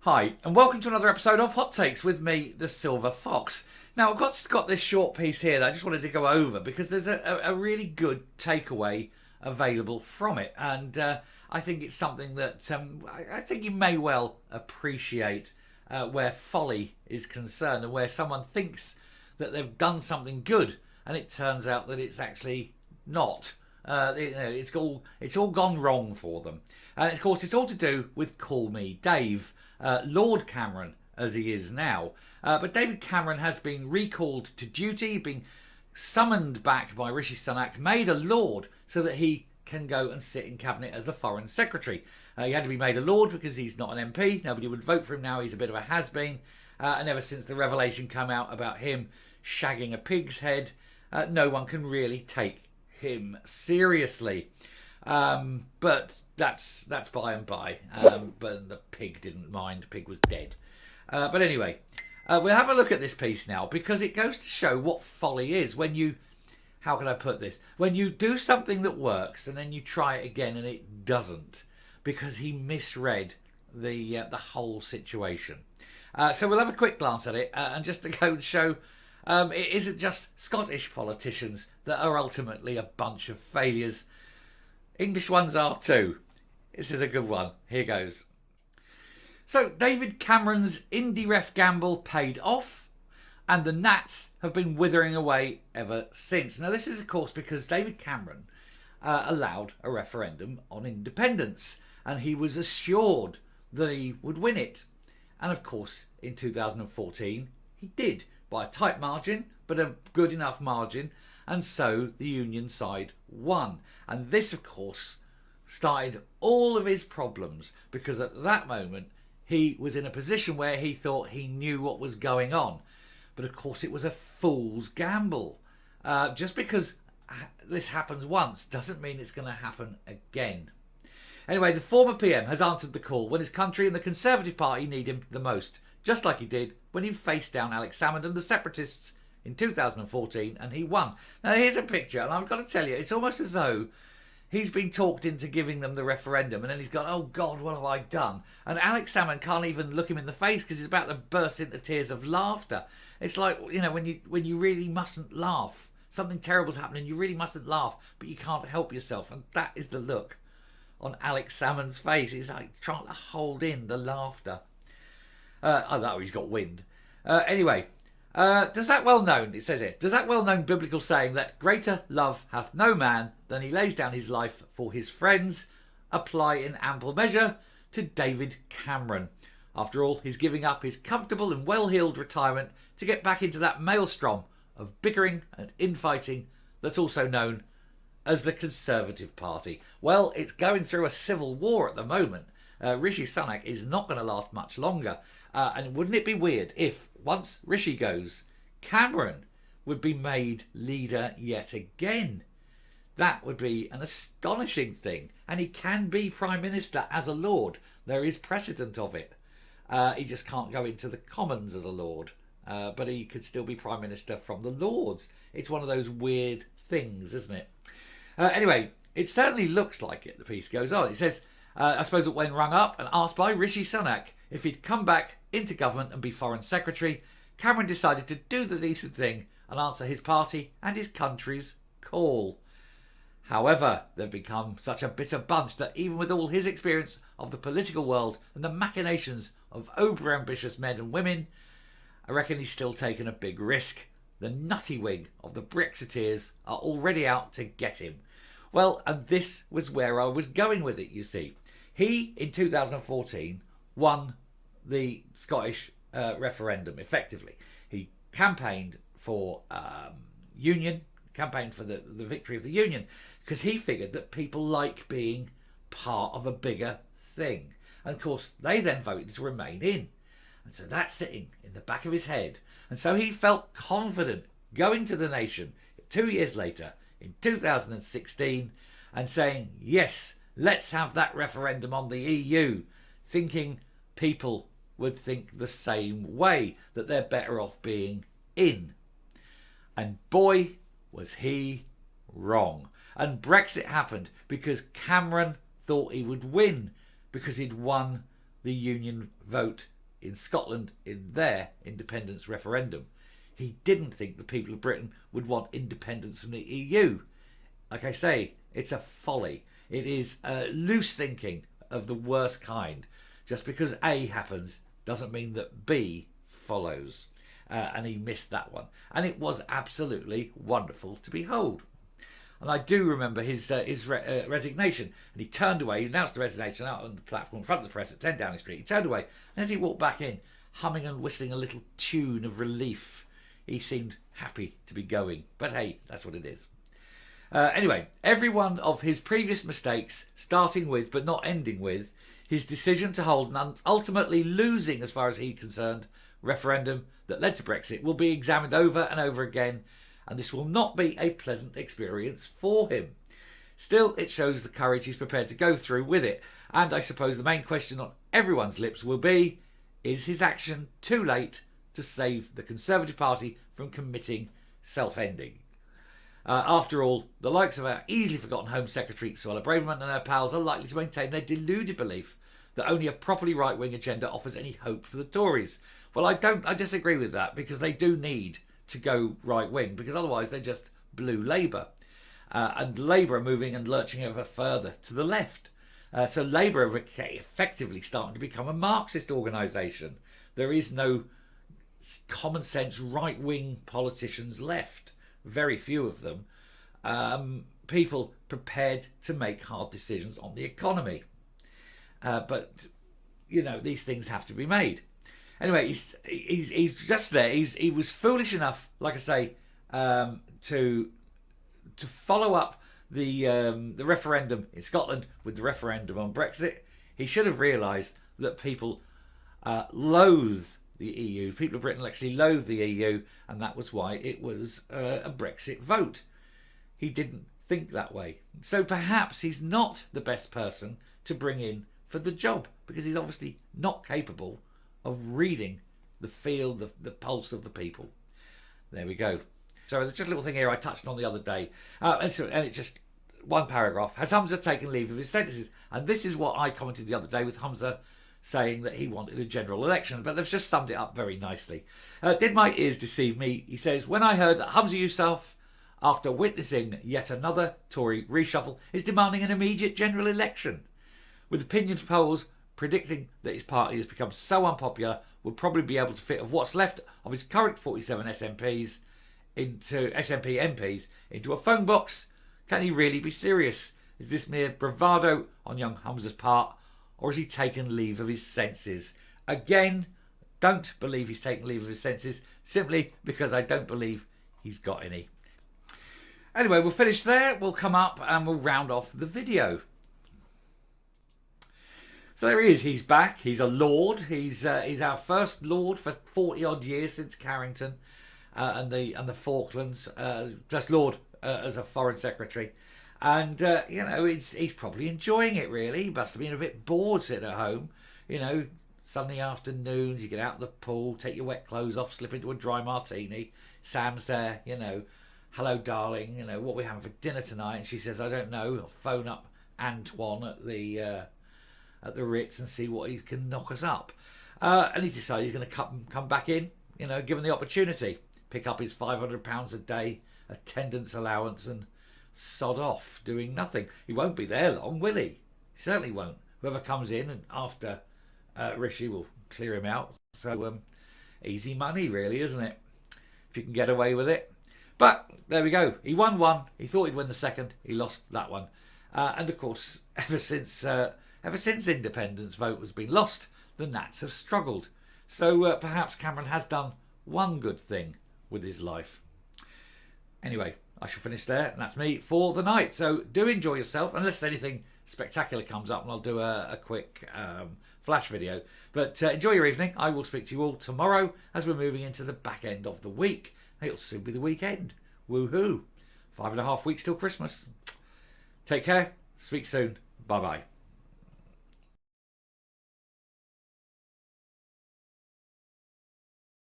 Hi, and welcome to another episode of Hot Takes with me, the Silver Fox. Now, I've got this short piece here that I just wanted to go over because there's a really good takeaway available from it, and I think it's something that I think you may well appreciate where folly is concerned and where someone thinks that they've done something good and it turns out that it's actually not. It's all gone wrong for them, and of course it's all to do with Call Me Dave. Lord Cameron, as he is now. But David Cameron has been recalled to duty, been summoned back by Rishi Sunak, made a Lord so that he can go and sit in Cabinet as the Foreign Secretary. He had to be made a Lord because he's not an MP. Nobody would vote for him now. He's a bit of a has-been. And ever since the revelation came out about him shagging a pig's head, no one can really take him seriously. But that's by and by. But the pig didn't mind. Pig was dead. But anyway, we'll have a look at this piece now because it goes to show what folly is when you, how can I put this? When you do something that works and then you try it again and it doesn't because he misread the whole situation. So we'll have a quick glance at it and just to go and show it isn't just Scottish politicians that are ultimately a bunch of failures. English ones are too. This is a good one. Here goes. So David Cameron's indie ref gamble paid off and the gnats have been withering away ever since. Now this is of course because David Cameron allowed a referendum on independence and he was assured that he would win it. And of course in 2014 he did by a tight margin but a good enough margin, and so the union side won. And this of course started all of his problems because at that moment he was in a position where he thought he knew what was going on. But of course it was a fool's gamble. Just because this happens once doesn't mean it's going to happen again. Anyway, the former PM has answered the call when his country and the Conservative Party need him the most, just like he did when he faced down Alex Salmond and the separatists in 2014 and he won. Now here's a picture and I've got to tell you, it's almost as though he's been talked into giving them the referendum and then he's gone, oh God, what have I done? And Alex Salmond can't even look him in the face because he's about to burst into tears of laughter. It's like, you know, when you really mustn't laugh. Something terrible's happening, you really mustn't laugh, but you can't help yourself. And that is the look on Alex Salmond's face. He's like trying to hold in the laughter. I know he's got wind. Anyway, does that well-known, it says here, does that well-known biblical saying that greater love hath no man than he lays down his life for his friends apply in ample measure to David Cameron? After all, he's giving up his comfortable and well-heeled retirement to get back into that maelstrom of bickering and infighting that's also known as the Conservative Party. Well, it's going through a civil war at the moment. Rishi Sunak is not going to last much longer. And wouldn't it be weird if, once Rishi goes, Cameron would be made leader yet again? That would be an astonishing thing. And he can be Prime Minister as a Lord. There is precedent of it. He just can't go into the Commons as a Lord. But he could still be Prime Minister from the Lords. It's one of those weird things, isn't it? Anyway, it certainly looks like it, the piece goes on. It says, I suppose that when rung up and asked by Rishi Sunak if he'd come back into government and be Foreign Secretary, Cameron decided to do the decent thing and answer his party and his country's call. However, they've become such a bitter bunch that even with all his experience of the political world and the machinations of over-ambitious men and women, I reckon he's still taken a big risk. The nutty wing of the Brexiteers are already out to get him. Well, and this was where I was going with it, you see. He, in 2014, won the Scottish referendum, effectively. He campaigned for union, campaigned for the victory of the union, because he figured that people like being part of a bigger thing. And of course, they then voted to remain in. And so that's sitting in the back of his head. And so he felt confident going to the nation 2 years later, in 2016, and saying, yes, let's have that referendum on the EU, thinking people would think the same way, that they're better off being in. And boy, was he wrong. And Brexit happened because Cameron thought he would win, because he'd won the union vote in Scotland in their independence referendum. He didn't think the people of Britain would want independence from the EU. Like I say, it's a folly. It is loose thinking of the worst kind. Just because A happens doesn't mean that B follows. And he missed that one. And it was absolutely wonderful to behold. And I do remember his resignation. And he turned away. He announced the resignation out on the platform in front of the press at 10 Downing Street. He turned away. And as he walked back in, humming and whistling a little tune of relief, he seemed happy to be going. But hey, that's what it is. Anyway, every one of his previous mistakes, starting with but not ending with his decision to hold an ultimately losing, as far as he's concerned, referendum that led to Brexit, will be examined over and over again, and this will not be a pleasant experience for him. Still, it shows the courage he's prepared to go through with it, and I suppose the main question on everyone's lips will be, is his action too late to save the Conservative Party from committing self-ending? After all, the likes of our easily forgotten Home Secretary Suella Braverman and her pals are likely to maintain their deluded belief that only a properly right-wing agenda offers any hope for the Tories. Well, I disagree with that, because they do need to go right-wing, because otherwise they're just blue Labour. And Labour are moving and lurching ever further to the left. So Labour are effectively starting to become a Marxist organisation. There is no common sense right-wing politicians left. Very few of them. People prepared to make hard decisions on the economy. But, you know, these things have to be made. Anyway, he's just there. He was foolish enough, like I say, to follow up the referendum in Scotland with the referendum on Brexit. He should have realised that people loathe the EU. People of Britain actually loathe the EU, and that was why it was a Brexit vote. He didn't think that way. So perhaps he's not the best person to bring in for the job, because he's obviously not capable of reading the feel, the pulse of the people. There we go. So there's just a little thing here I touched on the other day. And it's just one paragraph. Has Humza taken leave of his sentences? And this is what I commented the other day, with Humza saying that he wanted a general election, but they've just summed it up very nicely. Did my ears deceive me? He says, when I heard that Humza Yousaf, after witnessing yet another Tory reshuffle, is demanding an immediate general election, with opinion polls predicting that his party has become so unpopular, will probably be able to fit of what's left of his current 47 SNP MPs into a phone box. Can he really be serious? Is this mere bravado on young Humza's part, or has he taken leave of his senses? Again, don't believe he's taken leave of his senses, simply because I don't believe he's got any. Anyway, we'll finish there. We'll come up and we'll round off the video. So there he is. He's back. He's a lord. He's our first lord for 40 odd years since Carrington and the Falklands. Just lord as a foreign secretary. And, you know, he's probably enjoying it, really. He must have been a bit bored sitting at home. You know, Sunday afternoons, you get out of the pool, take your wet clothes off, slip into a dry martini. Sam's there, you know, hello, darling, you know, what are we having for dinner tonight? And she says, I don't know. I'll phone up Antoine at the Ritz and see what he can knock us up. And he's decided he's going to come back in, you know, given the opportunity. Pick up his £500 a day attendance allowance and sod off doing nothing. He won't be there long, will he? He certainly won't. Whoever comes in and after Rishi will clear him out. So easy money, really, isn't it? If you can get away with it. But there we go. He won one. He thought he'd win the second. He lost that one. And of course, ever since independence vote has been lost, the Nats have struggled. So perhaps Cameron has done one good thing with his life. Anyway, I shall finish there, and that's me for the night. So do enjoy yourself, unless anything spectacular comes up, and I'll do a quick flash video. But enjoy your evening. I will speak to you all tomorrow as we're moving into the back end of the week. It'll soon be the weekend. Woohoo! 5.5 weeks till Christmas. Take care. Speak soon. Bye-bye.